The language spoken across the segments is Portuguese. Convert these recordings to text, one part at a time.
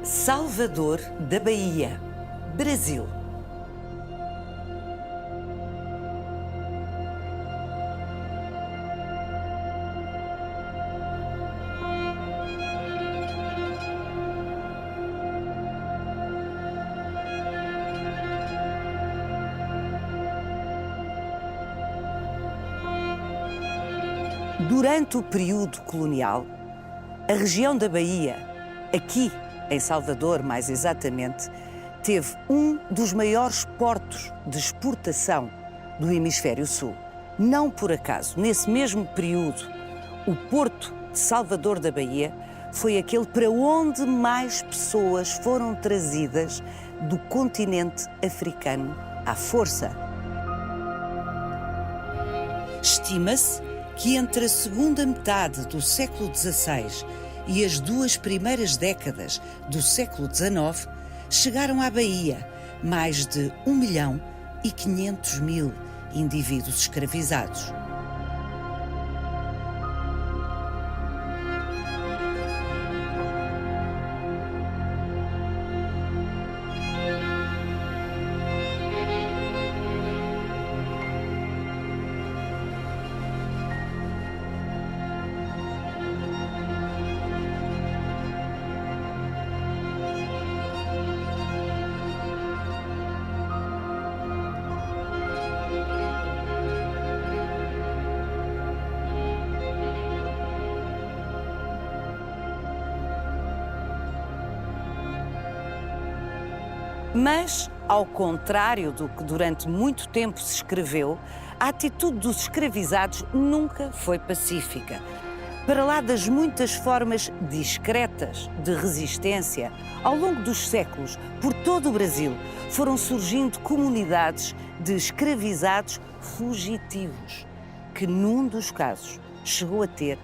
Salvador da Bahia, Brasil. Durante o período colonial, a região da Bahia, aqui em Salvador mais exatamente, teve um dos maiores portos de exportação do Hemisfério Sul. Não por acaso, nesse mesmo período, o Porto de Salvador da Bahia foi aquele para onde mais pessoas foram trazidas do continente africano à força. Estima-se que entre a segunda metade do século XVI e as duas primeiras décadas do século XIX, chegaram à Bahia mais de 1.500.000 indivíduos escravizados. Mas, ao contrário do que durante muito tempo se escreveu, a atitude dos escravizados nunca foi pacífica. Para lá das muitas formas discretas de resistência, ao longo dos séculos, por todo o Brasil, foram surgindo comunidades de escravizados fugitivos, que num dos casos chegou a ter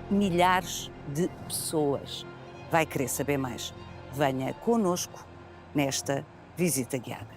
milhares de pessoas. Vai querer saber mais? Venha connosco nesta visita guiada.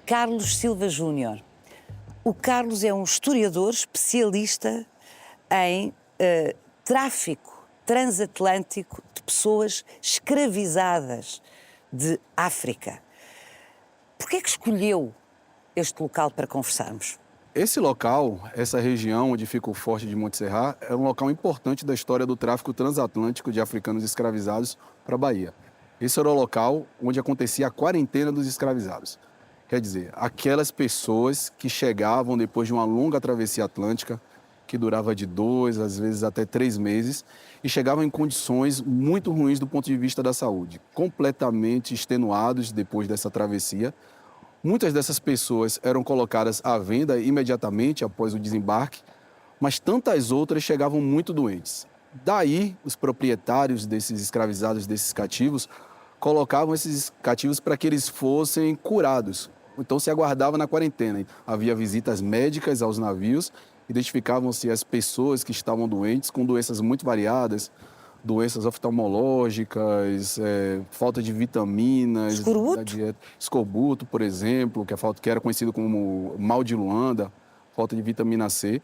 Carlos Silva Júnior. O Carlos é um historiador especialista em tráfico transatlântico de pessoas escravizadas de África. Por que é que escolheu este local para conversarmos? Esse local, essa região onde fica o Forte de Monte Serrat, é um local importante da história do tráfico transatlântico de africanos escravizados para a Bahia. Esse era o local onde acontecia a quarentena dos escravizados. Quer dizer, aquelas pessoas que chegavam depois de uma longa travessia atlântica, que durava de 2, às vezes até 3 meses, e chegavam em condições muito ruins do ponto de vista da saúde, completamente extenuados depois dessa travessia. Muitas dessas pessoas eram colocadas à venda imediatamente após o desembarque, mas tantas outras chegavam muito doentes. Daí, os proprietários desses escravizados, desses cativos, colocavam esses cativos para que eles fossem curados então se aguardava na quarentena. Havia visitas médicas aos navios, identificavam-se as pessoas que estavam doentes, com doenças muito variadas, doenças oftalmológicas, falta de vitaminas, Escorbuto? da dieta. Escorbuto, por exemplo, que era conhecido como mal de Luanda, falta de vitamina C,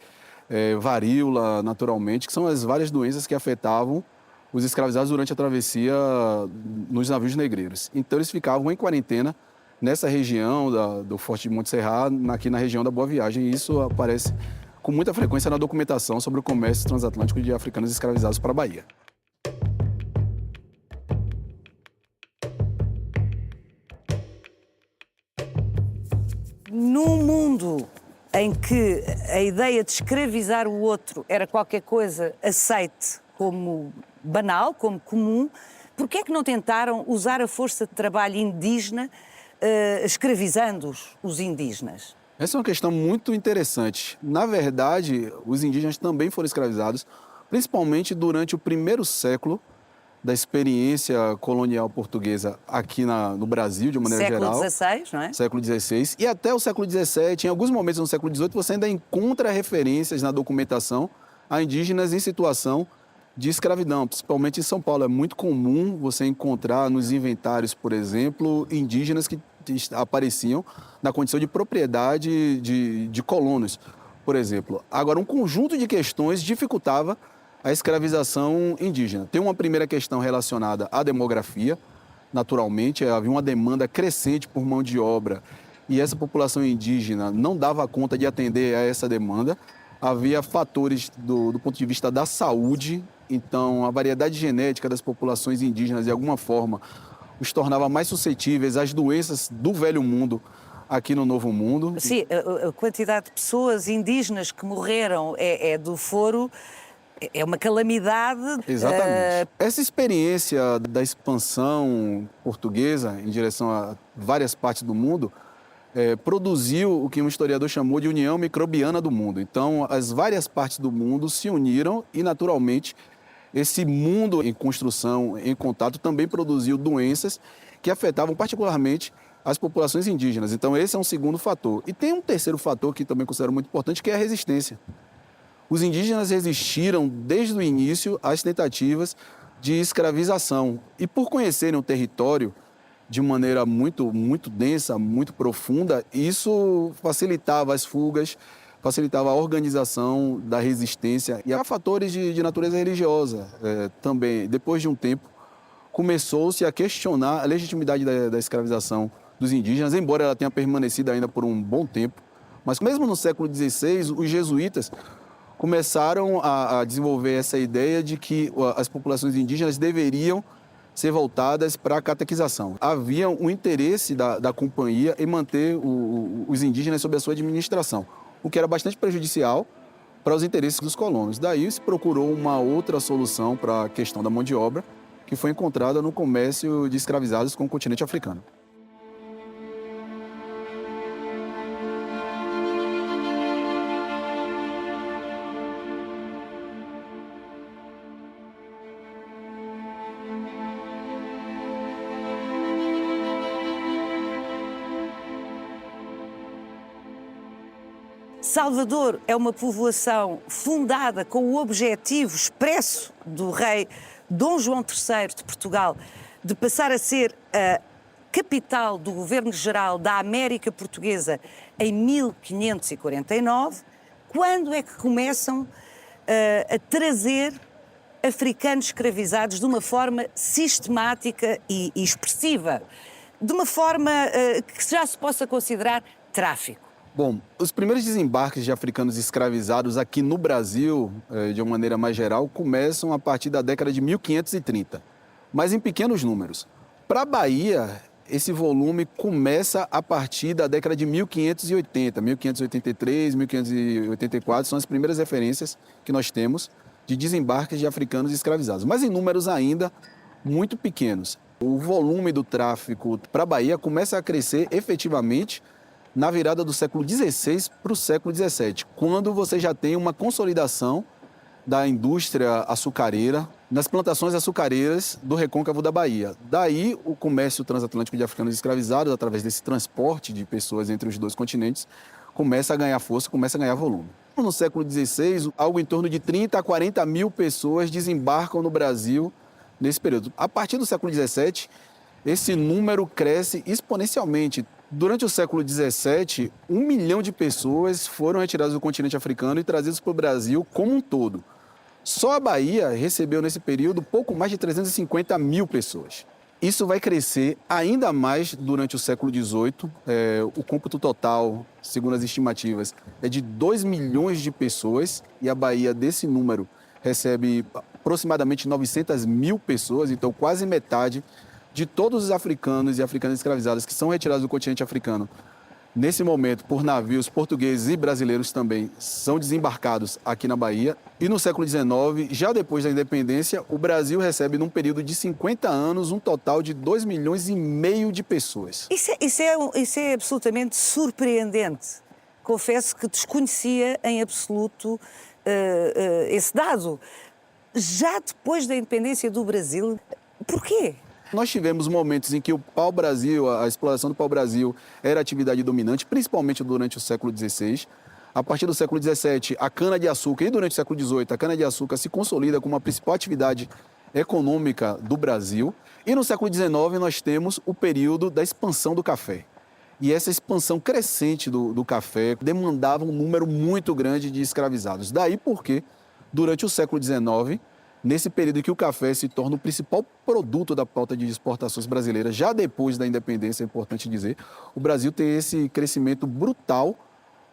varíola, naturalmente, que são as várias doenças que afetavam os escravizados durante a travessia nos navios negreiros. Então, eles ficavam em quarentena nessa região do Forte de Montserrat, aqui na região da Boa Viagem, e isso aparece com muita frequência na documentação sobre o comércio transatlântico de africanos escravizados para a Bahia. Num mundo em que a ideia de escravizar o outro era qualquer coisa aceite como banal, como comum, por que é que não tentaram usar a força de trabalho indígena escravizando os indígenas? Essa é uma questão muito interessante. Na verdade, os indígenas também foram escravizados, principalmente durante o primeiro século da experiência colonial portuguesa aqui no Brasil, de maneira geral. Século XVI, não é? Século XVI. E até o século XVII, em alguns momentos no século XVIII, você ainda encontra referências na documentação a indígenas em situação de escravidão, principalmente em São Paulo. É muito comum você encontrar nos inventários, por exemplo, indígenas que apareciam na condição de propriedade de colonos, por exemplo. Agora, um conjunto de questões dificultava a escravização indígena. Tem uma primeira questão relacionada à demografia. Naturalmente, havia uma demanda crescente por mão de obra e essa população indígena não dava conta de atender a essa demanda. Havia fatores do ponto de vista da saúde, então a variedade genética das populações indígenas, de alguma forma, os tornava mais suscetíveis às doenças do velho mundo aqui no Novo Mundo. Sim, a quantidade de pessoas indígenas que morreram do foro é uma calamidade. Exatamente. Essa experiência da expansão portuguesa em direção a várias partes do mundo produziu o que um historiador chamou de união microbiana do mundo. Então, as várias partes do mundo se uniram e, naturalmente, esse mundo em construção, em contato, também produziu doenças que afetavam particularmente as populações indígenas. Então, esse é um segundo fator. E tem um terceiro fator que também considero muito importante, que é a resistência. Os indígenas resistiram desde o início às tentativas de escravização. E por conhecerem o território de maneira muito densa, muito profunda, isso facilitava as fugas, facilitava a organização da resistência. E há fatores de natureza religiosa também. Depois de um tempo, começou-se a questionar a legitimidade da escravização dos indígenas, embora ela tenha permanecido ainda por um bom tempo. Mas mesmo no século XVI, os jesuítas começaram a desenvolver essa ideia de que as populações indígenas deveriam ser voltadas para a catequização. Havia um interesse da companhia em manter os indígenas sob a sua administração, o que era bastante prejudicial para os interesses dos colonos. Daí se procurou uma outra solução para a questão da mão de obra, que foi encontrada no comércio de escravizados com o continente africano. Salvador é uma povoação fundada com o objetivo expresso do rei Dom João III de Portugal de passar a ser a capital do governo-geral da América Portuguesa em 1549. Quando é que começam a trazer africanos escravizados de uma forma sistemática e expressiva, de uma forma que já se possa considerar tráfico? Bom, os primeiros desembarques de africanos escravizados aqui no Brasil, de uma maneira mais geral, começam a partir da década de 1530, mas em pequenos números. Para a Bahia, esse volume começa a partir da década de 1580, 1583, 1584, são as primeiras referências que nós temos de desembarques de africanos escravizados, mas em números ainda muito pequenos. O volume do tráfico para a Bahia começa a crescer efetivamente na virada do século XVI para o século XVII, quando você já tem uma consolidação da indústria açucareira nas plantações açucareiras do recôncavo da Bahia. Daí, o comércio transatlântico de africanos escravizados, através desse transporte de pessoas entre os dois continentes, começa a ganhar força, começa a ganhar volume. No século XVI, algo em torno de 30 a 40 mil pessoas desembarcam no Brasil nesse período. A partir do século XVII, esse número cresce exponencialmente. Durante o século XVII, 1 milhão de pessoas foram retiradas do continente africano e trazidas para o Brasil como um todo. Só a Bahia recebeu nesse período pouco mais de 350 mil pessoas. Isso vai crescer ainda mais durante o século XVIII. O cômputo total, segundo as estimativas, é de 2 milhões de pessoas e a Bahia, desse número, recebe aproximadamente 900 mil pessoas, então quase metade de todos os africanos e africanas escravizadas que são retirados do continente africano. Nesse momento, por navios portugueses e brasileiros também, são desembarcados aqui na Bahia. E no século XIX, já depois da independência, o Brasil recebe, num período de 50 anos, um total de 2,5 milhões de pessoas. Isso é absolutamente surpreendente. Confesso que desconhecia em absoluto esse dado. Já depois da independência do Brasil, porquê? Nós tivemos momentos em que o pau-brasil, a exploração do pau-brasil, era atividade dominante, principalmente durante o século XVI. A partir do século XVII, a cana-de-açúcar, e durante o século XVIII, a cana-de-açúcar se consolida como a principal atividade econômica do Brasil. E no século XIX, nós temos o período da expansão do café. E essa expansão crescente do café demandava um número muito grande de escravizados. Daí porque, durante o século XIX, nesse período em que o café se torna o principal produto da pauta de exportações brasileiras, já depois da independência, é importante dizer, o Brasil tem esse crescimento brutal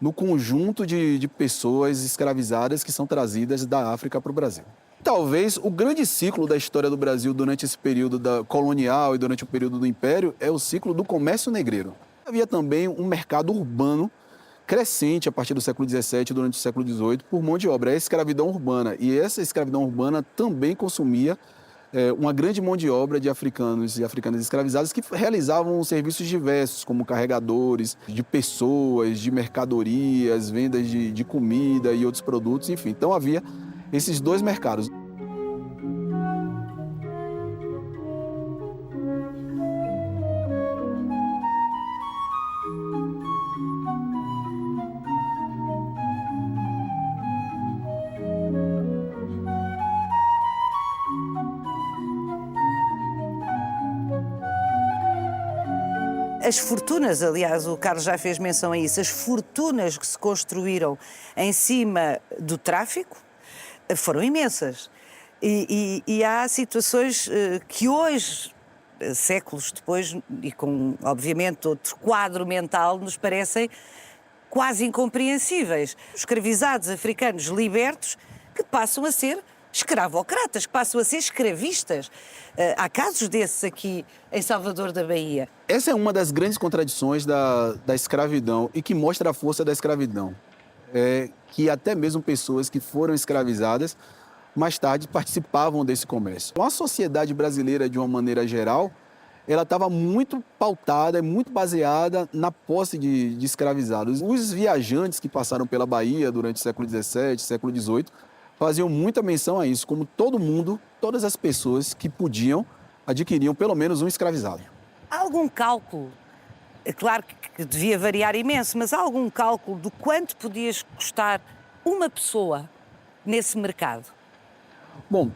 no conjunto de pessoas escravizadas que são trazidas da África para o Brasil. Talvez o grande ciclo da história do Brasil durante esse período colonial e durante o período do Império é o ciclo do comércio negreiro. Havia também um mercado urbano crescente a partir do século XVII, durante o século XVIII, por mão de obra, é a escravidão urbana. E essa escravidão urbana também consumia uma grande mão de obra de africanos e africanas escravizadas que realizavam serviços diversos, como carregadores de pessoas, de mercadorias, vendas de comida e outros produtos, enfim. Então havia esses dois mercados. As fortunas, aliás, o Carlos já fez menção a isso, as fortunas que se construíram em cima do tráfico foram imensas. E há situações que hoje, séculos depois, e com, obviamente, outro quadro mental, nos parecem quase incompreensíveis. Os escravizados africanos libertos que passam a ser escravocratas, que passam a ser escravistas. Há casos desses aqui em Salvador da Bahia. Essa é uma das grandes contradições da escravidão e que mostra a força da escravidão. Que até mesmo pessoas que foram escravizadas, mais tarde participavam desse comércio. A sociedade brasileira, de uma maneira geral, ela estava muito pautada, muito baseada na posse de escravizados. Os viajantes que passaram pela Bahia durante o século XVII, século XVIII, faziam muita menção a isso, como todo mundo, todas as pessoas que podiam, adquiriam pelo menos um escravizado. Há algum cálculo? É claro que devia variar imenso, mas há algum cálculo do quanto podia custar uma pessoa nesse mercado? Bom,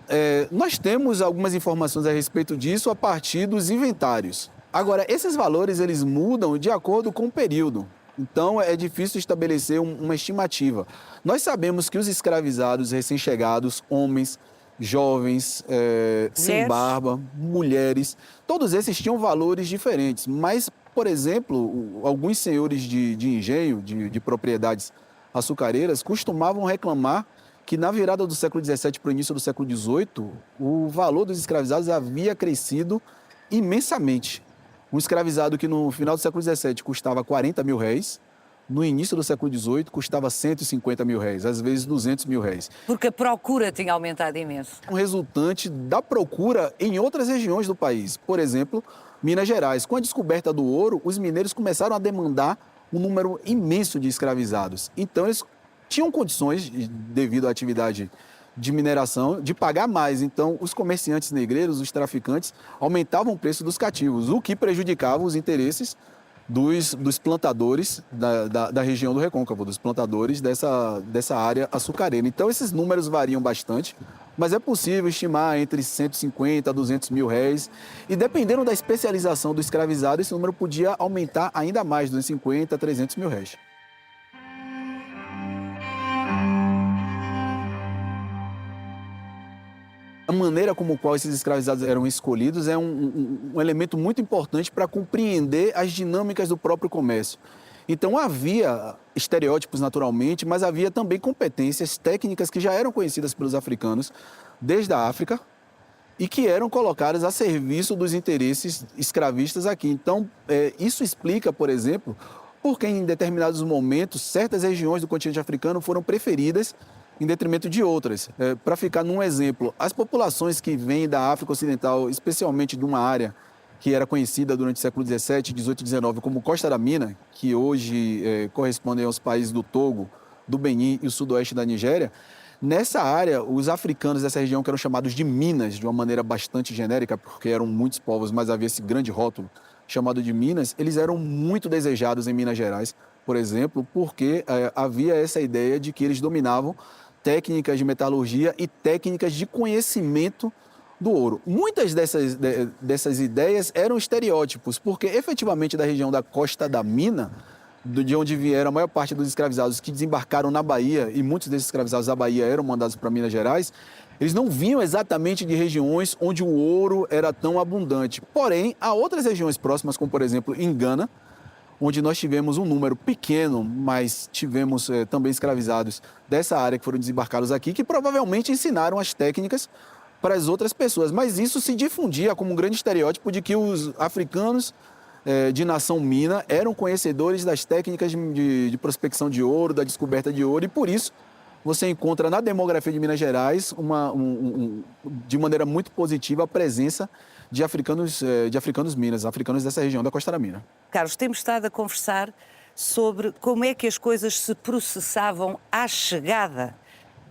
nós temos algumas informações a respeito disso a partir dos inventários. Agora, esses valores eles mudam de acordo com o período. Então, é difícil estabelecer uma estimativa. Nós sabemos que os escravizados recém-chegados, homens, jovens, sem barba, mulheres, todos esses tinham valores diferentes. Mas, por exemplo, alguns senhores de engenho, de propriedades açucareiras, costumavam reclamar que na virada do século XVII para o início do século XVIII, o valor dos escravizados havia crescido imensamente. Um escravizado que no final do século XVII custava 40 mil réis, no início do século XVIII custava 150 mil réis, às vezes 200 mil réis. Porque a procura tinha aumentado imenso. Um resultante da procura em outras regiões do país. Por exemplo, Minas Gerais. Com a descoberta do ouro, os mineiros começaram a demandar um número imenso de escravizados. Então, eles tinham condições, devido à atividade de mineração de pagar mais. Então, os comerciantes negreiros, os traficantes, aumentavam o preço dos cativos, o que prejudicava os interesses dos plantadores da região do Recôncavo, dos plantadores dessa área açucareira. Então, esses números variam bastante, mas é possível estimar entre 150 a 200 mil réis. E dependendo da especialização do escravizado, esse número podia aumentar ainda mais, 250 a 300 mil réis. A maneira como qual esses escravizados eram escolhidos é um elemento muito importante para compreender as dinâmicas do próprio comércio. Então, havia estereótipos naturalmente, mas havia também competências técnicas que já eram conhecidas pelos africanos desde a África e que eram colocadas a serviço dos interesses escravistas aqui. Então, isso explica, por exemplo, por que em determinados momentos certas regiões do continente africano foram preferidas em detrimento de outras. Para ficar num exemplo, as populações que vêm da África Ocidental, especialmente de uma área que era conhecida durante o século XVII, XVIII e XIX como Costa da Mina, que hoje correspondem aos países do Togo, do Benin e o sudoeste da Nigéria, nessa área, os africanos dessa região, que eram chamados de Minas, de uma maneira bastante genérica, porque eram muitos povos, mas havia esse grande rótulo chamado de Minas, eles eram muito desejados em Minas Gerais, por exemplo, porque havia essa ideia de que eles dominavam técnicas de metalurgia e técnicas de conhecimento do ouro. Muitas dessas ideias eram estereótipos, porque efetivamente da região da Costa da Mina, de onde vieram a maior parte dos escravizados que desembarcaram na Bahia, e muitos desses escravizados da Bahia eram mandados para Minas Gerais, eles não vinham exatamente de regiões onde o ouro era tão abundante. Porém, há outras regiões próximas, como por exemplo em Gana, onde nós tivemos um número pequeno, mas tivemos também escravizados dessa área que foram desembarcados aqui, que provavelmente ensinaram as técnicas para as outras pessoas. Mas isso se difundia como um grande estereótipo de que os africanos de nação mina eram conhecedores das técnicas de prospecção de ouro, da descoberta de ouro, e por isso você encontra na demografia de Minas Gerais, de maneira muito positiva, a presença de africanos minas, africanos dessa região da Costa da Mina. Carlos, temos estado a conversar sobre como é que as coisas se processavam à chegada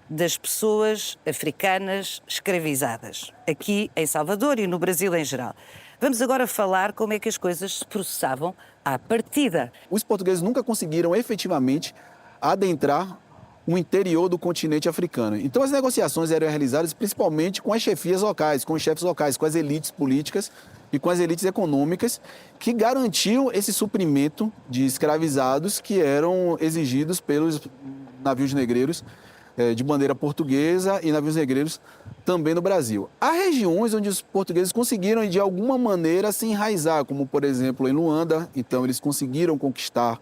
das pessoas africanas escravizadas, aqui em Salvador e no Brasil em geral. Vamos agora falar como é que as coisas se processavam à partida. Os portugueses nunca conseguiram efetivamente adentrar o interior do continente africano. Então, as negociações eram realizadas principalmente com as chefias locais, com os chefes locais, com as elites políticas e com as elites econômicas que garantiam esse suprimento de escravizados que eram exigidos pelos navios negreiros de bandeira portuguesa e navios negreiros também no Brasil. Há regiões onde os portugueses conseguiram, de alguma maneira, se enraizar, como, por exemplo, em Luanda. Então, eles conseguiram conquistar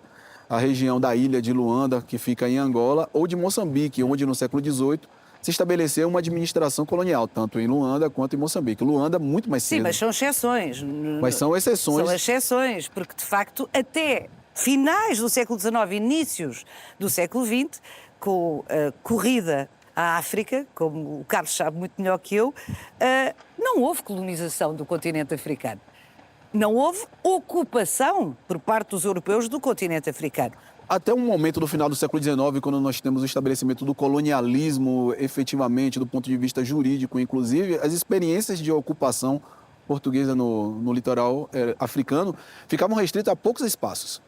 a região da ilha de Luanda, que fica em Angola, ou de Moçambique, onde no século XVIII se estabeleceu uma administração colonial, tanto em Luanda quanto em Moçambique. Luanda muito mais cedo. Sim, mas são exceções. Mas são exceções. São exceções, porque de facto até finais do século XIX, inícios do século XX, com a corrida à África, como o Carlos sabe muito melhor que eu, não houve colonização do continente africano. Não houve ocupação por parte dos europeus do continente africano. Até um momento do final do século XIX, quando nós temos o estabelecimento do colonialismo, efetivamente, do ponto de vista jurídico, inclusive, as experiências de ocupação portuguesa no litoral africano ficavam restritas a poucos espaços.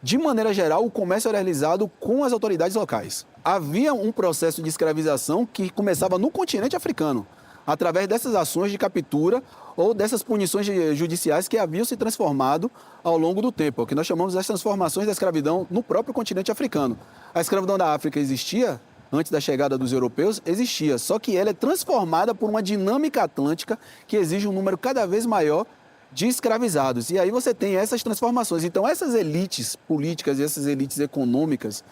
De maneira geral, o comércio era realizado com as autoridades locais. Havia um processo de escravização que começava no continente africano, através dessas ações de captura ou dessas punições judiciais que haviam se transformado ao longo do tempo, o que nós chamamos das transformações da escravidão no próprio continente africano. A escravidão da África existia, antes da chegada dos europeus, existia, só que ela é transformada por uma dinâmica atlântica que exige um número cada vez maior de escravizados. E aí você tem essas transformações. Então, essas elites políticas e essas elites econômicas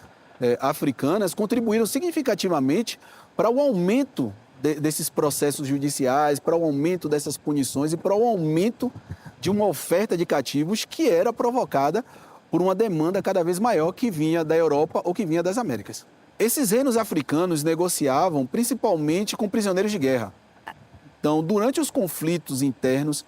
africanas contribuíram significativamente para o aumento desses processos judiciais, para o aumento dessas punições e para o aumento de uma oferta de cativos que era provocada por uma demanda cada vez maior que vinha da Europa ou que vinha das Américas. Esses reinos africanos negociavam principalmente com prisioneiros de guerra. Então, durante os conflitos internos,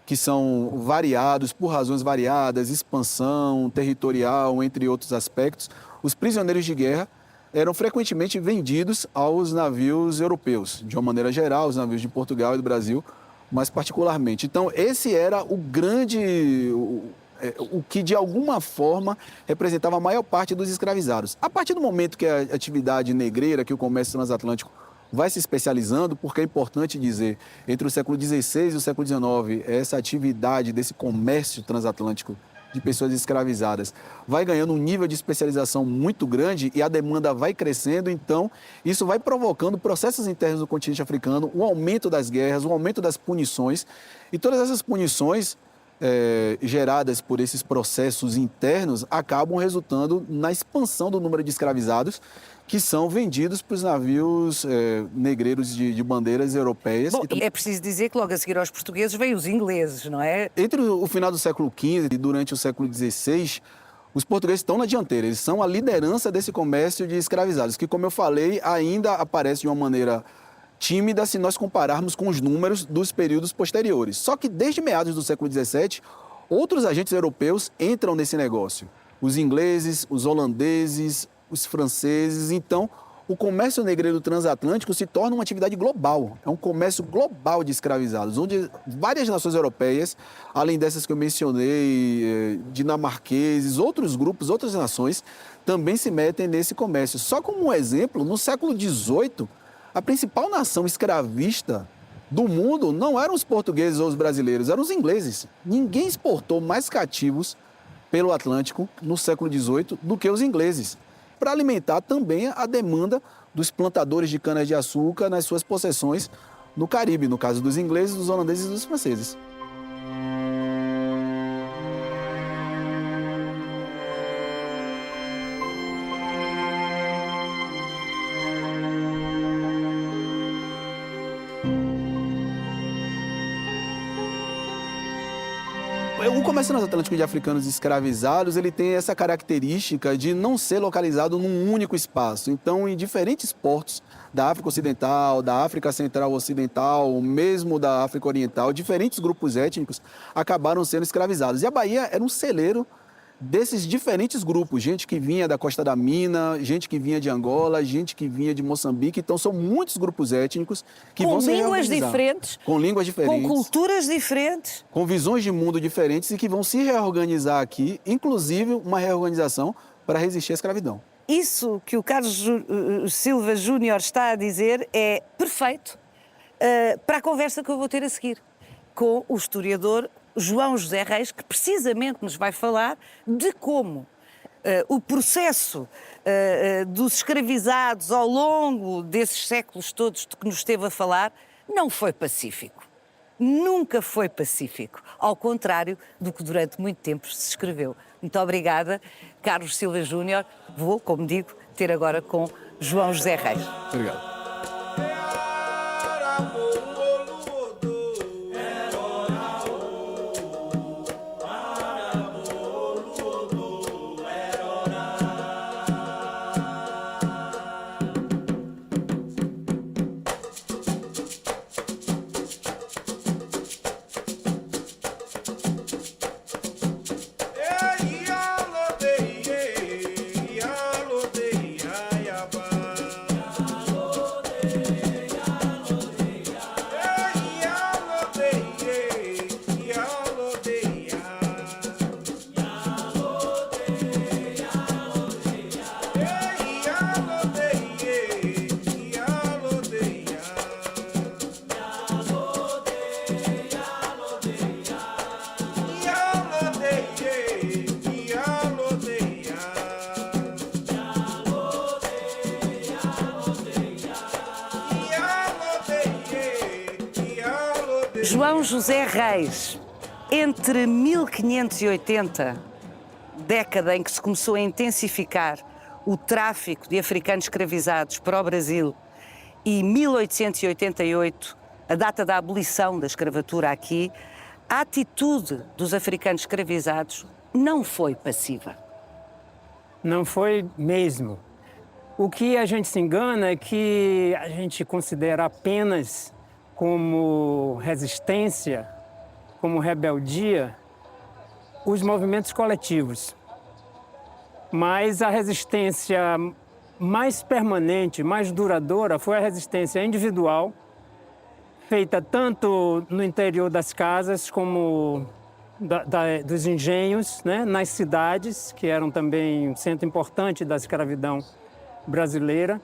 que são variados, por razões variadas, expansão territorial, entre outros aspectos, os prisioneiros de guerra eram frequentemente vendidos aos navios europeus, de uma maneira geral, os navios de Portugal e do Brasil, mais particularmente. Então, esse era o grande, o que de alguma forma representava a maior parte dos escravizados. A partir do momento que a atividade negreira, que o comércio transatlântico vai se especializando, porque é importante dizer, entre o século XVI e o século XIX, essa atividade desse comércio transatlântico de pessoas escravizadas vai ganhando um nível de especialização muito grande e a demanda vai crescendo, então isso vai provocando processos internos do continente africano, o aumento das guerras, o aumento das punições, e todas essas punições geradas por esses processos internos acabam resultando na expansão do número de escravizados que são vendidos para os navios negreiros de bandeiras europeias. Bom, e é preciso dizer que logo a seguir aos portugueses veio os ingleses, não é? Entre o final do século XV e durante o século XVI, os portugueses estão na dianteira, eles são a liderança desse comércio de escravizados, que, como eu falei, ainda aparece de uma maneira tímida se nós compararmos com os números dos períodos posteriores. Só que desde meados do século XVII, outros agentes europeus entram nesse negócio. Os ingleses, os holandeses, os franceses. Então, o comércio negreiro transatlântico se torna uma atividade global. É um comércio global de escravizados, onde várias nações europeias, além dessas que eu mencionei, dinamarqueses, outros grupos, outras nações, também se metem nesse comércio. Só como um exemplo, no século XVIII, a principal nação escravista do mundo não eram os portugueses ou os brasileiros, eram os ingleses. Ninguém exportou mais cativos pelo Atlântico no século XVIII do que os ingleses, para alimentar também a demanda dos plantadores de cana-de-açúcar nas suas possessões no Caribe, no caso dos ingleses, dos holandeses e dos franceses. O comércio transatlântico de africanos escravizados, ele tem essa característica de não ser localizado num único espaço. Então, em diferentes portos da África Ocidental, da África Central Ocidental, mesmo da África Oriental, diferentes grupos étnicos acabaram sendo escravizados. E a Bahia era um celeiro desses diferentes grupos, gente que vinha da Costa da Mina, gente que vinha de Angola, gente que vinha de Moçambique. Então, são muitos grupos étnicos que vão se reorganizar. Com línguas diferentes. Com culturas diferentes. Com visões de mundo diferentes e que vão se reorganizar aqui, inclusive uma reorganização para resistir à escravidão. Isso que o Carlos Silva Júnior está a dizer é perfeito para a conversa que eu vou ter a seguir com o historiador João José Reis, que precisamente nos vai falar de como o processo dos escravizados ao longo desses séculos todos de que nos esteve a falar não foi pacífico. Nunca foi pacífico, ao contrário do que durante muito tempo se escreveu. Muito obrigada, Carlos Silva Júnior. Vou, como digo, ter agora com João José Reis. Obrigado. João José Reis, entre 1580, década em que se começou a intensificar o tráfico de africanos escravizados para o Brasil, e 1888, a data da abolição da escravatura aqui, a atitude dos africanos escravizados não foi passiva. Não foi mesmo. O que a gente se engana é que a gente considera apenas como resistência, como rebeldia, os movimentos coletivos. Mas a resistência mais permanente, mais duradoura foi a resistência individual, feita tanto no interior das casas como dos engenhos, né? Nas cidades, que eram também um centro importante da escravidão brasileira.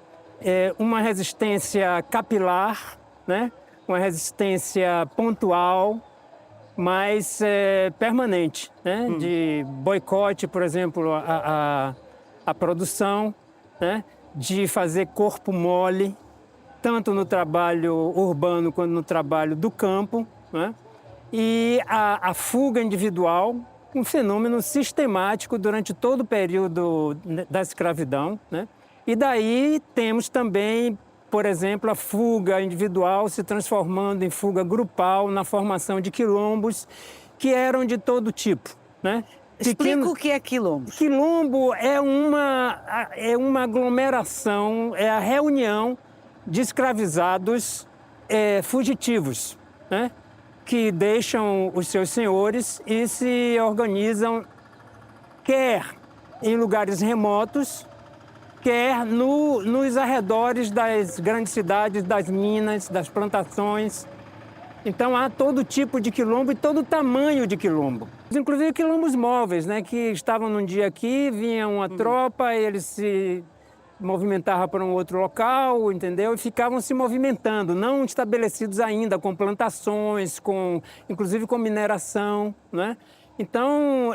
Uma resistência capilar, né? Uma resistência pontual, mas permanente, né? De boicote, por exemplo, a produção, né? De fazer corpo mole, tanto no trabalho urbano quanto no trabalho do campo, né? E a fuga individual, um fenômeno sistemático durante todo o período da escravidão, né? E daí temos também, por exemplo, a fuga individual se transformando em fuga grupal na formação de quilombos que eram de todo tipo, né? Explica o que é quilombo. Quilombo é uma aglomeração, é a reunião de escravizados fugitivos, né? Que deixam os seus senhores e se organizam quer em lugares remotos, quer nos arredores das grandes cidades, das minas, das plantações. Então há todo tipo de quilombo e todo tamanho de quilombo. Inclusive quilombos móveis, né, que estavam num dia aqui, vinha uma tropa, eles se movimentavam para um outro local, entendeu? E ficavam se movimentando, não estabelecidos ainda, com plantações, inclusive com mineração, né? Então,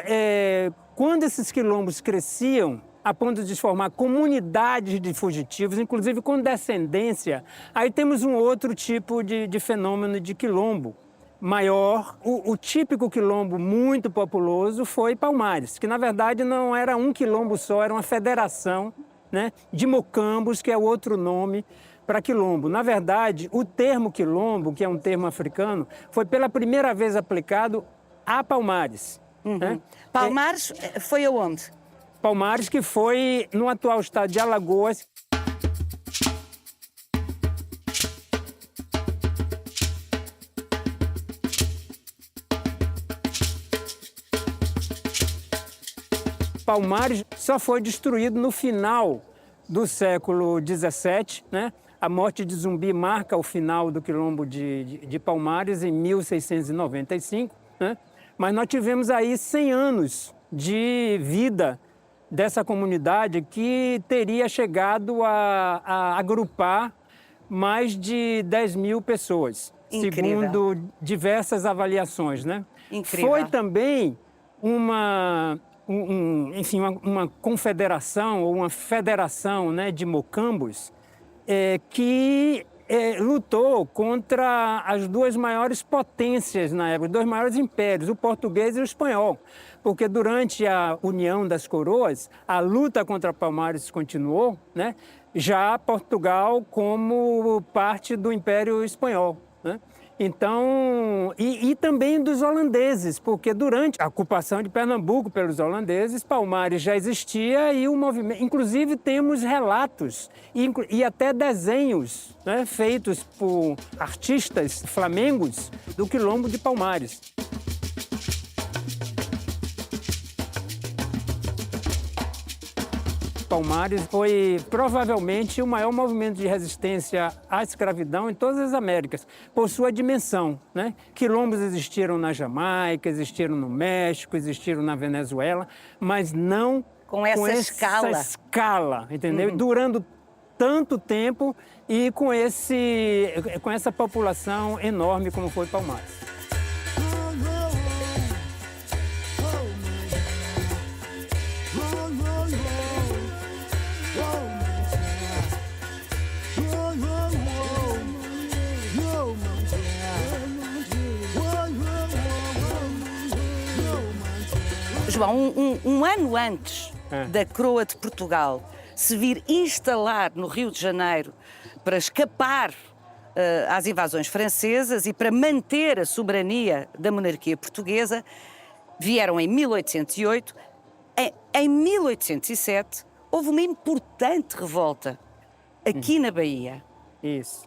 quando esses quilombos cresciam, a ponto de formar comunidades de fugitivos, inclusive com descendência, aí temos um outro tipo de fenômeno de quilombo maior. O típico quilombo muito populoso foi Palmares, que na verdade não era um quilombo só, era uma federação, né, de mocambos, que é outro nome para quilombo. Na verdade, o termo quilombo, que é um termo africano, foi pela primeira vez aplicado a Palmares. Né? Palmares foi aonde? Palmares, que foi no atual estado de Alagoas. Palmares só foi destruído no final do século XVII, né? A morte de Zumbi marca o final do quilombo de Palmares em 1695, né? Mas nós tivemos aí 100 anos de vida dessa comunidade que teria chegado a agrupar mais de 10 mil pessoas, Incrível. segundo diversas avaliações, né? Incrível. Foi também uma confederação ou uma federação, né, de mocambos que lutou contra as duas maiores potências na época, os dois maiores impérios, o português e o espanhol. Porque durante a União das Coroas, a luta contra Palmares continuou, né? Já Portugal como parte do Império Espanhol, né? Então, e também dos holandeses, porque durante a ocupação de Pernambuco pelos holandeses, Palmares já existia e o movimento... Inclusive, temos relatos e até desenhos, né, feitos por artistas flamengos do quilombo de Palmares. Palmares foi provavelmente o maior movimento de resistência à escravidão em todas as Américas, por sua dimensão, né? Quilombos existiram na Jamaica, existiram no México, existiram na Venezuela, mas não Com essa escala. escala, entendeu? Durando tanto tempo e com essa população enorme como foi Palmares. João, um ano antes da coroa de Portugal se vir instalar no Rio de Janeiro para escapar às invasões francesas e para manter a soberania da monarquia portuguesa, vieram em 1808. Em 1807, houve uma importante revolta aqui na Bahia. Isso.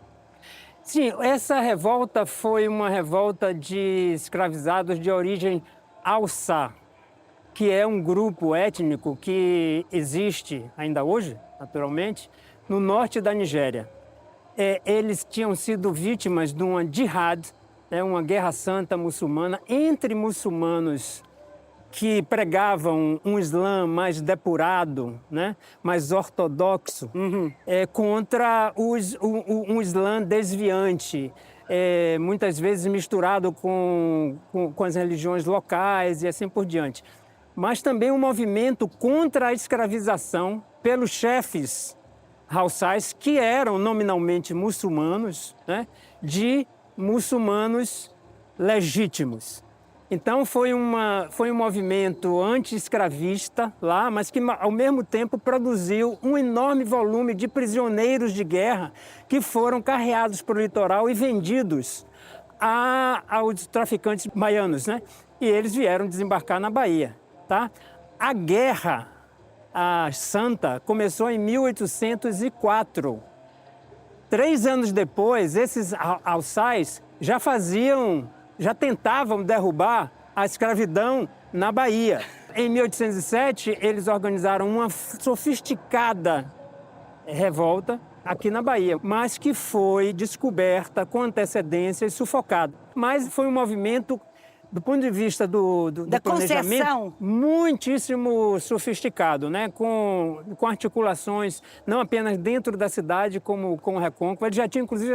Sim, essa revolta foi uma revolta de escravizados de origem Haussá, que é um grupo étnico que existe ainda hoje, naturalmente, no norte da Nigéria. Eles tinham sido vítimas de uma jihad, né, uma guerra santa muçulmana, entre muçulmanos que pregavam um Islã mais depurado, né, mais ortodoxo, contra um Islã desviante, muitas vezes misturado com as religiões locais e assim por diante. Mas também um movimento contra a escravização pelos chefes Haussais, que eram nominalmente muçulmanos, né, de muçulmanos legítimos. Então foi um movimento anti-escravista lá, mas que ao mesmo tempo produziu um enorme volume de prisioneiros de guerra que foram carreados para o litoral e vendidos aos traficantes baianos, né? E eles vieram desembarcar na Bahia, tá? A guerra santa começou em 1804. 3 anos depois, esses Haussais já tentavam derrubar a escravidão na Bahia. Em 1807, eles organizaram uma sofisticada revolta aqui na Bahia, mas que foi descoberta com antecedência e sufocada. Mas foi um movimento, do ponto de vista do planejamento, concessão, muitíssimo sofisticado, né? Com articulações não apenas dentro da cidade, como com o Recôncavo. Ele já tinha, inclusive,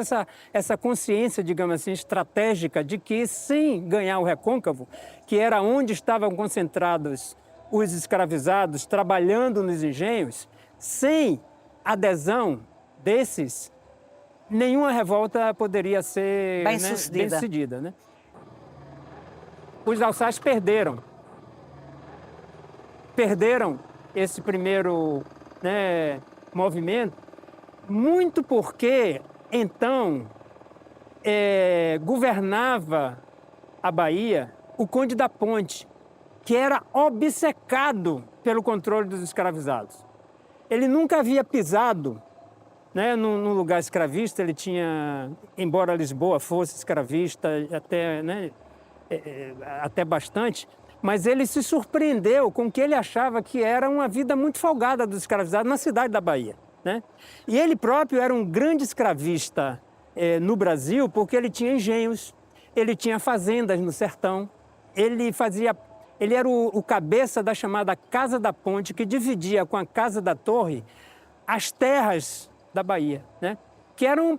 essa consciência, digamos assim, estratégica de que, sem ganhar o Recôncavo, que era onde estavam concentrados os escravizados trabalhando nos engenhos, sem adesão desses, nenhuma revolta poderia ser bem-sucedida, né? Os Haussais perderam esse primeiro, né, movimento, muito porque, então, governava a Bahia o Conde da Ponte, que era obcecado pelo controle dos escravizados. Ele nunca havia pisado, né, num lugar escravista. Ele tinha, embora Lisboa fosse escravista até, né, até bastante, mas ele se surpreendeu com o que ele achava que era uma vida muito folgada dos escravizados na cidade da Bahia, né? E ele próprio era um grande escravista no Brasil, porque ele tinha engenhos, ele tinha fazendas no sertão, ele era o cabeça da chamada Casa da Ponte, que dividia com a Casa da Torre as terras da Bahia, né? Que eram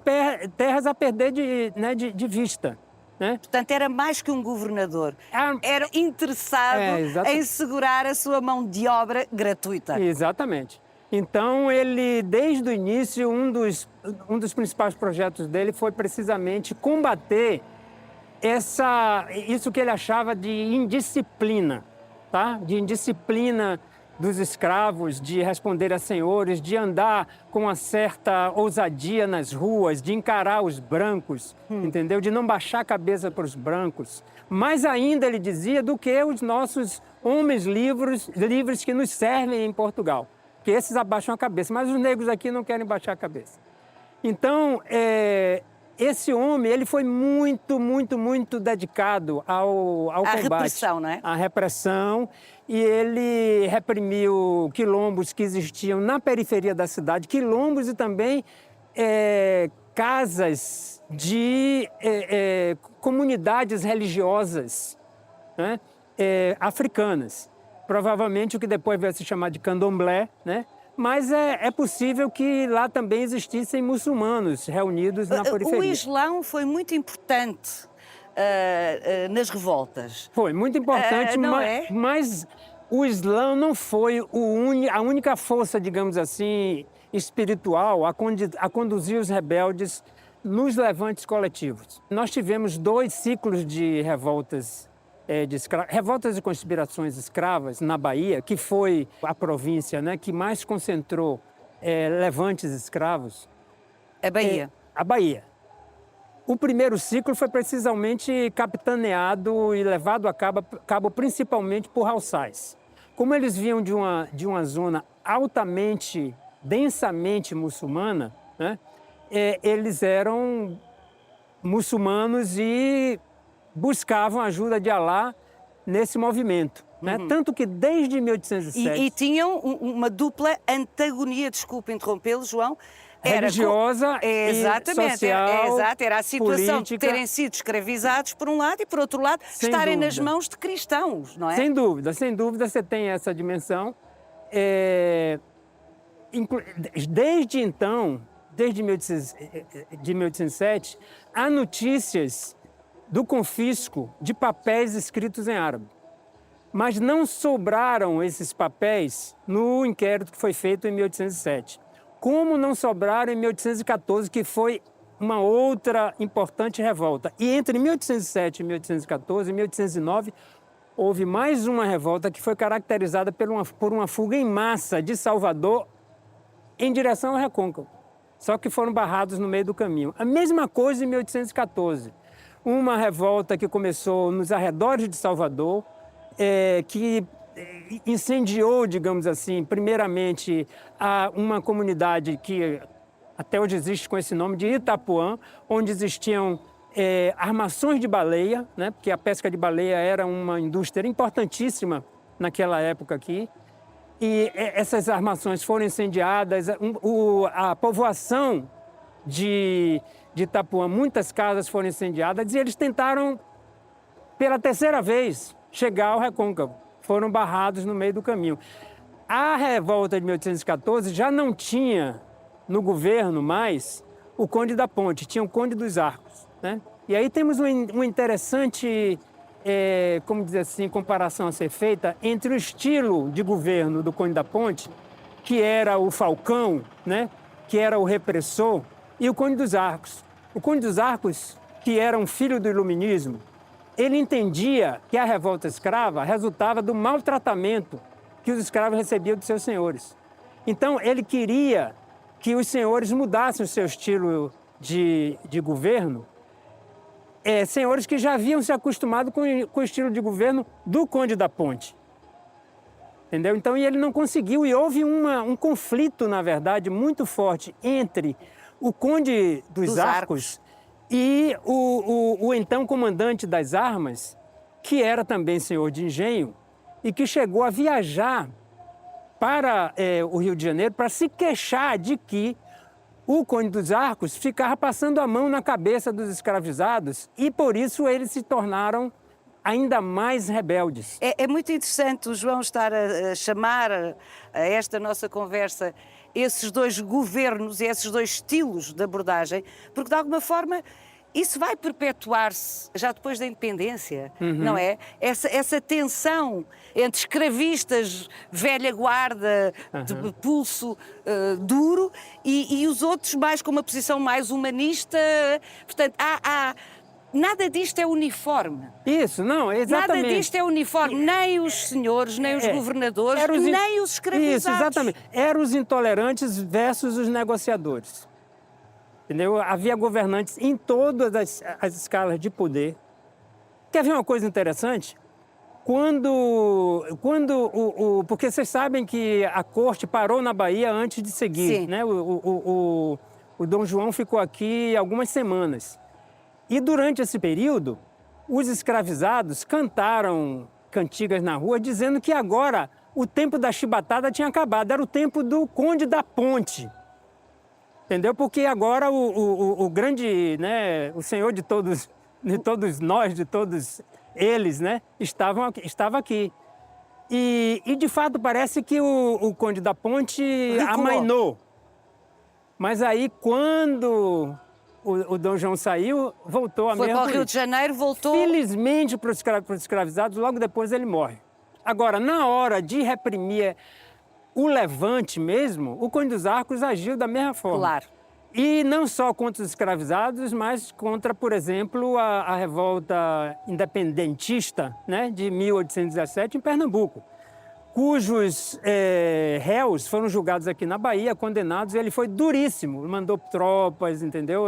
terras a perder de vista, né? Portanto, era mais que um governador. Era interessado em segurar a sua mão de obra gratuita. Exatamente. Então, ele, desde o início, um dos principais projetos dele foi precisamente combater isso que ele achava de indisciplina, tá? De indisciplina dos escravos, de responder a senhores, de andar com uma certa ousadia nas ruas, de encarar os brancos, entendeu? De não baixar a cabeça para os brancos. Mais ainda, ele dizia, do que os nossos homens livres que nos servem em Portugal, que esses abaixam a cabeça, mas os negros aqui não querem baixar a cabeça. Então, esse homem, ele foi muito, muito, muito dedicado ao combate. Repressão, não é? À repressão. E ele reprimiu quilombos que existiam na periferia da cidade, quilombos e também casas de comunidades religiosas, né, africanas. Provavelmente o que depois vai se chamar de candomblé, né? Mas é possível que lá também existissem muçulmanos reunidos na periferia. O Islão foi muito importante nas revoltas. Foi muito importante, mas o Islã não foi a única força, digamos assim, espiritual a conduzir os rebeldes nos levantes coletivos. Nós tivemos 2 ciclos de revoltas revoltas e conspirações escravas na Bahia, que foi a província, né, que mais concentrou levantes escravos. A Bahia. A Bahia. O primeiro ciclo foi precisamente capitaneado e levado a cabo principalmente por Haussais. Como eles vinham de uma zona altamente, densamente muçulmana, né, eles eram muçulmanos e buscavam a ajuda de Alá nesse movimento. né? Tanto que desde 1807... E tinham uma dupla antagonia, desculpe interrompê-lo, João. Religiosa exatamente, e social, exato, era a situação política. de terem sido escravizados por um lado e, por outro lado, Sem estarem dúvida. nas mãos de cristãos, não é? Sem dúvida, você tem essa dimensão. Desde então, desde 1807, há notícias do confisco de papéis escritos em árabe. Mas não sobraram esses papéis no inquérito que foi feito em 1807. Como não sobraram em 1814, que foi uma outra importante revolta. E entre 1807 e 1814, em 1809, houve mais uma revolta que foi caracterizada por uma fuga em massa de Salvador em direção ao Recôncavo. Só que foram barrados no meio do caminho. A mesma coisa em 1814. Uma revolta que começou nos arredores de Salvador, que incendiou, digamos assim, primeiramente uma comunidade que até hoje existe com esse nome de Itapuã, onde existiam armações de baleia, né? Porque a pesca de baleia era uma indústria importantíssima naquela época aqui. E essas armações foram incendiadas, a povoação de Itapuã, muitas casas foram incendiadas e eles tentaram, pela terceira vez, chegar ao Recôncavo. Foram barrados no meio do caminho. A revolta de 1814 já não tinha no governo mais o Conde da Ponte, tinha o Conde dos Arcos, né? E aí temos uma interessante, como dizer assim, comparação a ser feita entre o estilo de governo do Conde da Ponte, que era o falcão, né? Que era o repressor, e o Conde dos Arcos. O Conde dos Arcos, que era um filho do iluminismo, ele entendia que a revolta escrava resultava do maltratamento que os escravos recebiam dos seus senhores. Então, ele queria que os senhores mudassem o seu estilo de governo, senhores que já haviam se acostumado com o estilo de governo do Conde da Ponte. Entendeu? Então, ele não conseguiu e houve um conflito, na verdade, muito forte entre o Conde dos Arcos e o então comandante das armas, que era também senhor de engenho, e que chegou a viajar para o Rio de Janeiro para se queixar de que o Conde dos Arcos ficava passando a mão na cabeça dos escravizados e, por isso, eles se tornaram ainda mais rebeldes. É muito interessante o João estar a chamar a esta nossa conversa esses dois governos e esses dois estilos de abordagem, porque de alguma forma isso vai perpetuar-se já depois da independência, não é? Essa tensão entre escravistas, velha guarda, de pulso duro, e os outros mais com uma posição mais humanista. Portanto, nada disto é uniforme. Isso, não, exatamente. Nada disto é uniforme. Nem os senhores, nem os governadores, nem os escravizados. Isso, exatamente. Eram os intolerantes versus os negociadores. Entendeu? Havia governantes em todas as escalas de poder. Quer ver uma coisa interessante? Porque vocês sabem que a corte parou na Bahia antes de seguir. Sim. Né? O Dom João ficou aqui algumas semanas. E durante esse período, os escravizados cantaram cantigas na rua dizendo que agora o tempo da chibatada tinha acabado. Era o tempo do Conde da Ponte. Entendeu? Porque agora o grande, né, o senhor de todos nós, de todos eles, né, estava aqui. E de fato parece que o Conde da Ponte amainou. Mas aí quando o Dom João saiu, voltou a mesma. Foi para o Rio de Janeiro, voltou. Felizmente para os escravizados, logo depois ele morre. Agora, na hora de reprimir o levante mesmo, o Conde dos Arcos agiu da mesma forma. Claro. E não só contra os escravizados, mas contra, por exemplo, a revolta independentista, né, de 1817 em Pernambuco, cujos réus foram julgados aqui na Bahia, condenados, e ele foi duríssimo, mandou tropas, entendeu?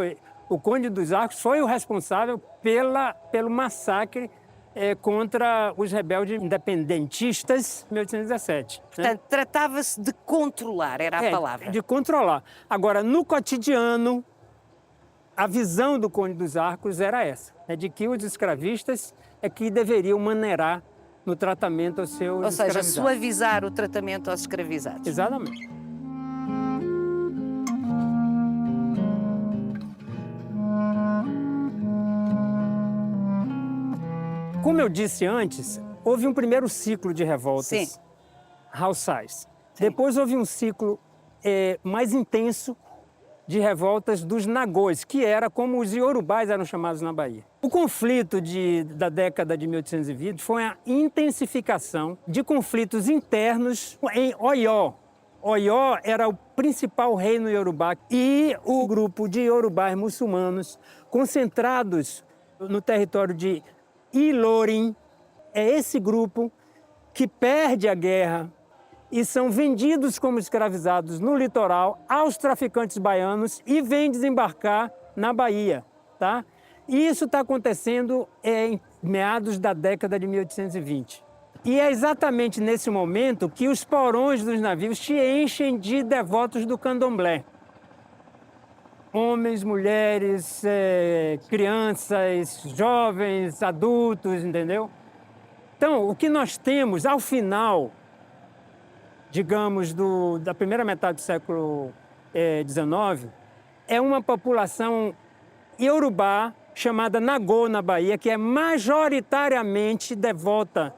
O Conde dos Arcos foi o responsável pelo massacre contra os rebeldes independentistas em 1817. Portanto, tratava-se de controlar, era a palavra. De controlar. Agora, no cotidiano, a visão do Conde dos Arcos era essa, de que os escravistas é que deveriam maneirar no tratamento aos seus Ou seja, escravizados. suavizar o tratamento aos escravizados. Exatamente. Como eu disse antes, houve um primeiro ciclo de revoltas Sim. Hausais. Depois houve um ciclo mais intenso de revoltas dos Nagôs, que era como os Iorubás eram chamados na Bahia. O conflito da década de 1820 foi a intensificação de conflitos internos em Oió. Oió era o principal reino iorubá e o grupo de iorubás muçulmanos concentrados no território de Ilorin. É esse grupo que perde a guerra e são vendidos como escravizados no litoral aos traficantes baianos e vêm desembarcar na Bahia, tá? E isso está acontecendo em meados da década de 1820. E é exatamente nesse momento que os porões dos navios se enchem de devotos do candomblé. Homens, mulheres, crianças, jovens, adultos, entendeu? Então, o que nós temos ao final, digamos, da primeira metade do século XIX, é uma população iorubá chamada Nagô, na Bahia, que é majoritariamente devota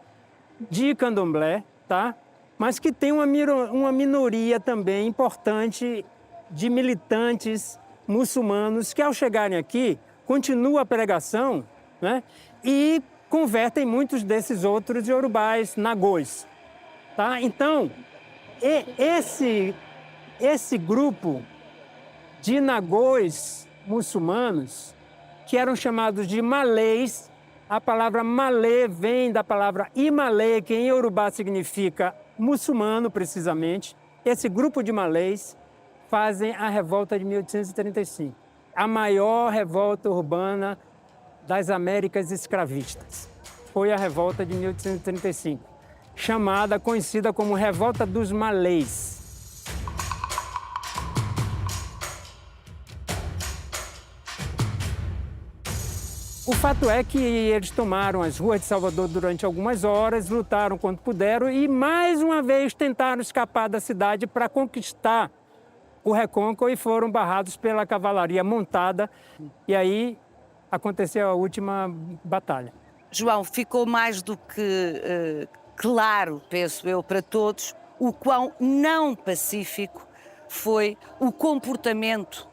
de candomblé, tá? Mas que tem uma minoria também importante de militantes muçulmanos que, ao chegarem aqui, continuam a pregação, né? E convertem muitos desses outros iorubás nagôs, tá? Então, esse grupo de nagôs muçulmanos, que eram chamados de malês, a palavra malê vem da palavra imalê, que em iorubá significa muçulmano, precisamente. Esse grupo de malês fazem a revolta de 1835, a maior revolta urbana das Américas escravistas. Foi a revolta de 1835, conhecida como Revolta dos Malês. O fato é que eles tomaram as ruas de Salvador durante algumas horas, lutaram quanto puderam e, mais uma vez, tentaram escapar da cidade para conquistar o Recôncavo e foram barrados pela cavalaria montada. E aí aconteceu a última batalha. João, ficou mais do que claro, penso eu, para todos, o quão não pacífico foi o comportamento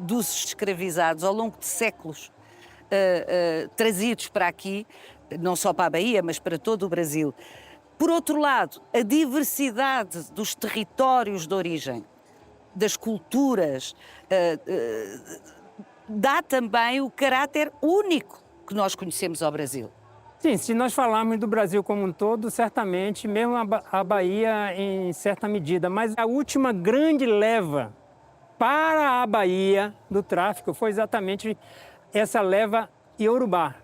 dos escravizados ao longo de séculos, trazidos para aqui, não só para a Bahia, mas para todo o Brasil. Por outro lado, a diversidade dos territórios de origem, das culturas, dá também o caráter único que nós conhecemos ao Brasil. Sim, se nós falarmos do Brasil como um todo, certamente, mesmo a Bahia em certa medida, mas a última grande leva para a Bahia do tráfico foi exatamente essa leva iorubá,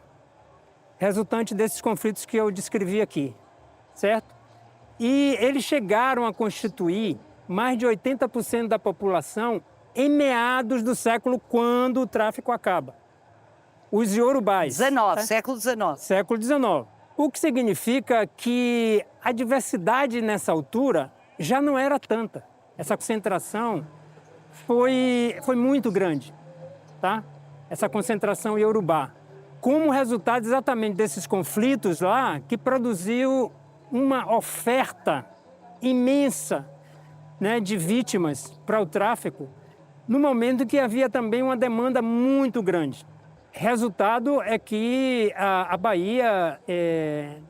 resultante desses conflitos que eu descrevi aqui, certo? E eles chegaram a constituir mais de 80% da população em meados do século, quando o tráfico acaba. Os iorubás. Século XIX. Século XIX. O que significa que a diversidade nessa altura já não era tanta. Essa concentração foi muito grande, tá? Essa concentração iorubá. Como resultado exatamente desses conflitos lá, que produziu uma oferta imensa, né, de vítimas para o tráfico, no momento que havia também uma demanda muito grande. Resultado é que a Bahia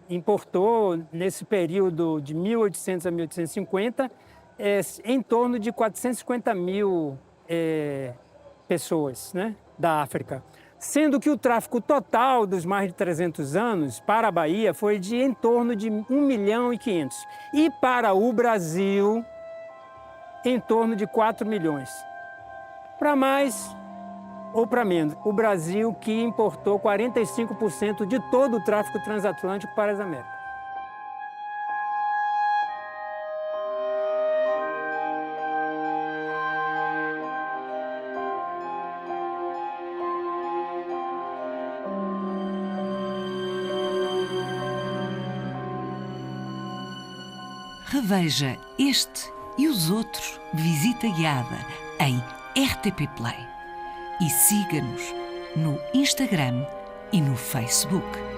importou, nesse período de 1800 a 1850, em torno de 450 mil pessoas, né, da África. Sendo que o tráfico total dos mais de 300 anos para a Bahia foi de em torno de 1,5 milhão. E para o Brasil, em torno de 4 milhões. Para mais ou para menos, o Brasil que importou 45% de todo o tráfico transatlântico para as Américas. Reveja este e os outros Visita Guiada em RTP Play e siga-nos no Instagram e no Facebook.